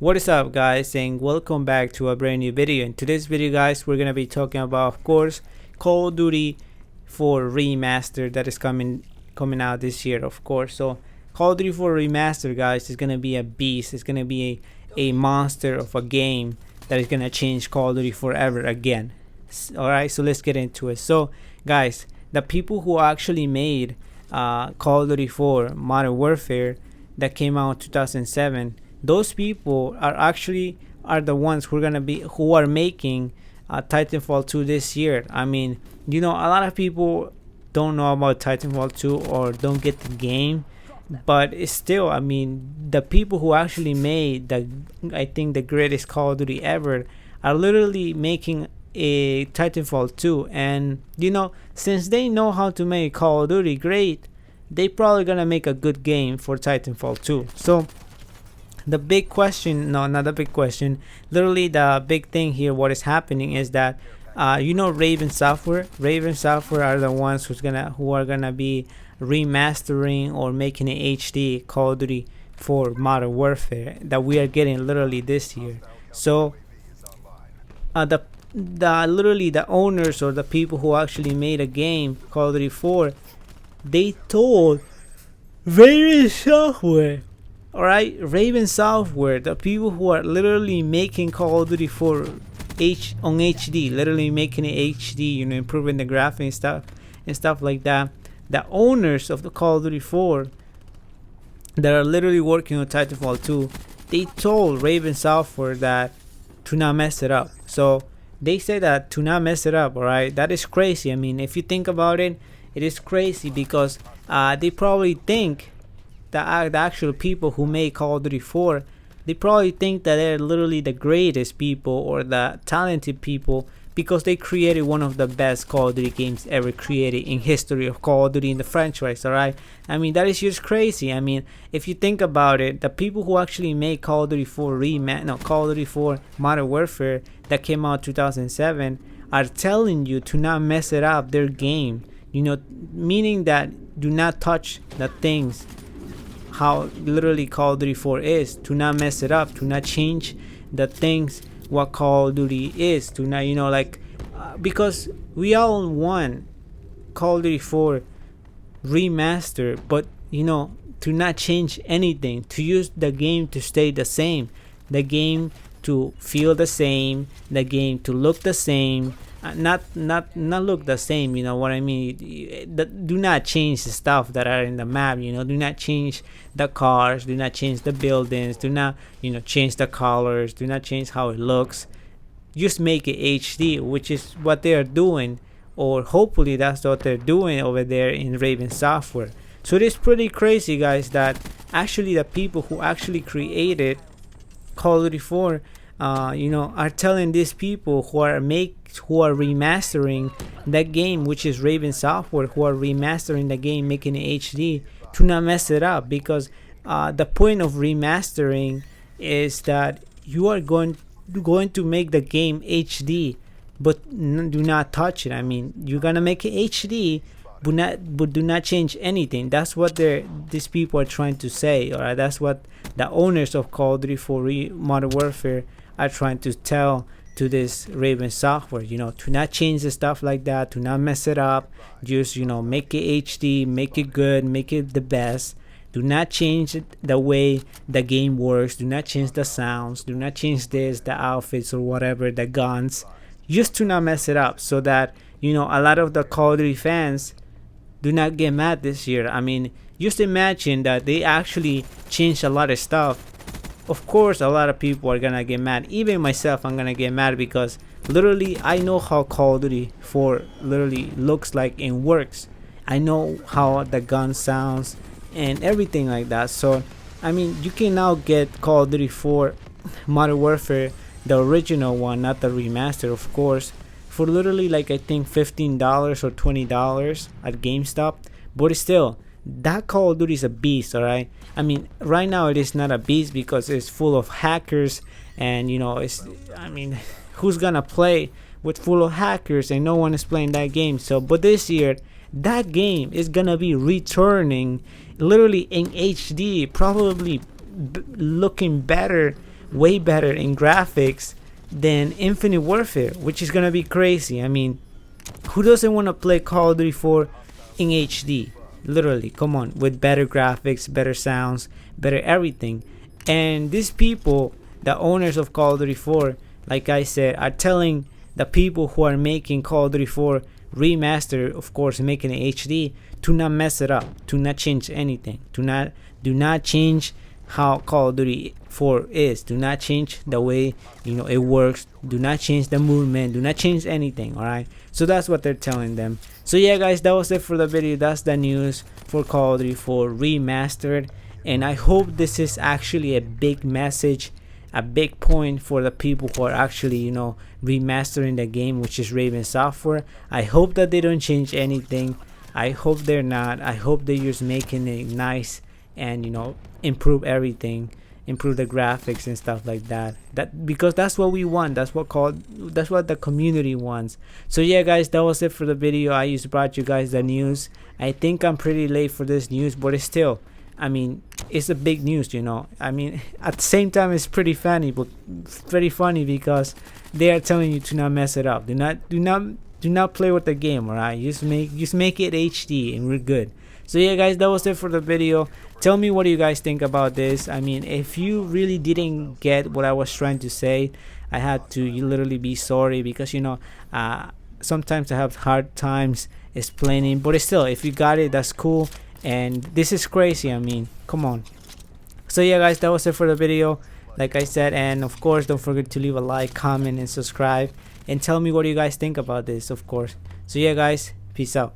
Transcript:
What is up, guys, and welcome back to a brand new video. In today's video, guys, we're gonna be talking about, of course, Call of Duty 4 Remastered that is coming out this year, of course. So Call of Duty 4 Remastered, guys, is gonna be a beast. It's gonna be a monster of a game that is gonna change Call of Duty forever again. Alright, so let's get into it. So guys, the people who actually made Call of Duty 4 Modern Warfare that came out in 2007, those people are the ones who are making Titanfall 2 this year. I mean, a lot of people don't know about Titanfall 2 or don't get the game, but it's still, I mean, the people who actually made the greatest Call of Duty ever are literally making a Titanfall 2. And since they know how to make Call of Duty great, they probably gonna make a good game for Titanfall 2. So the big question, no, not the big question, literally the big thing here, what is happening is that Raven Software are the ones who are gonna be remastering or making an HD Call of Duty 4 Modern Warfare that we are getting literally this year. So literally the owners or the people who actually made a game Call of Duty 4, they told Raven Software, alright, Raven Software, the people who are literally making Call of Duty 4 on HD, literally making it HD, improving the graphics and stuff like that. The owners of the Call of Duty 4 that are literally working on Titanfall 2, they told Raven Software that to not mess it up. So they say that to not mess it up, alright? That is crazy. I mean, if you think about it, it is crazy because they probably think the actual people who made Call of Duty 4, they probably think that they're literally the greatest people or the talented people because they created one of the best Call of Duty games ever created in history of Call of Duty in the franchise, alright? I mean, that is just crazy. I mean, if you think about it, the people who actually made Call of Duty 4 Call of Duty 4 Modern Warfare that came out 2007 are telling you to not mess it up, their game, meaning that do not touch the things how literally Call of Duty 4 is, to not mess it up, to not change the things what Call of Duty is, to not because we all want Call of Duty 4 Remaster, but to not change anything, to use the game to stay the same, the game to feel the same, the game to look the same, not look the same, you know what I mean? Do not change the stuff that are in the map, do not change the cars, do not change the buildings, do not change the colors, do not change how it looks. Just make it HD, which is what they are doing, or hopefully that's what they're doing over there in Raven Software. So it is pretty crazy, guys, that actually the people who actually created Call of Duty 4 are telling these people who are remastering that game, which is Raven Software, who are remastering the game, making it HD, to not mess it up, because the point of remastering is that you are going to make the game HD, but do not touch it. I mean, you're gonna make it HD, but do not change anything. That's what these people are trying to say, alright? That's what the owners of Call of Duty 4 Modern Warfare are trying to tell to this Raven Software, to not change the stuff like that, to not mess it up, just make it HD, make it good, make it the best. Do not change the way the game works, do not change the sounds, do not change the outfits or whatever, the guns, just to not mess it up, so that a lot of the Call of Duty fans do not get mad this year. I mean, just imagine that they actually changed a lot of stuff. Of course, a lot of people are gonna get mad. Even myself, I'm gonna get mad, because literally I know how Call of Duty 4 literally looks like and works. I know how the gun sounds and everything like that. So I mean, you can now get Call of Duty 4 Modern Warfare, the original one, not the remaster, of course, for literally I think $15 or $20 at GameStop. But still, that Call of Duty is a beast, alright? I mean, right now it is not a beast because it's full of hackers, and who's gonna play with full of hackers, and no one is playing that game. So but this year that game is gonna be returning literally in HD, probably looking better way better in graphics than Infinite Warfare, which is gonna be crazy. I mean, who doesn't want to play Call of Duty 4 in HD? Literally, come on, with better graphics, better sounds, better everything. And these people, the owners of Call of Duty 4, like I said, are telling the people who are making Call of Duty 4 Remastered, of course, making it HD, to not mess it up, to not change anything, do not change how Call of Duty 4 is. Do not change the way it works. Do not change the movement. Do not change anything. All right. So that's what they're telling them. So yeah, guys, that was it for the video. That's the news for Call of Duty 4 Remastered, and I hope this is actually a big message, a big point for the people who are actually remastering the game, which is Raven Software. I hope that they don't change anything. I hope they're not. I hope they're just making it nice and improve everything, improve the graphics and stuff like that. Because that's what we want. That's what the community wants. So yeah, guys, that was it for the video. I just brought you guys the news. I think I'm pretty late for this news, but it's still, I mean, it's a big news, I mean, at the same time, it's pretty funny, but very funny because they are telling you to not mess it up. Do not play with the game. All right, just make it HD and we're good. So yeah, guys, that was it for the video. Tell me, what do you guys think about this? I mean, if you really didn't get what I was trying to say, I had to literally be sorry, because sometimes I have hard times explaining, but still, if you got it, that's cool. And this is crazy. I mean, come on. So yeah, guys, that was it for the video, like I said. And of course, don't forget to leave a like, comment, and subscribe, and tell me what you guys think about this, of course. So yeah, guys, peace out.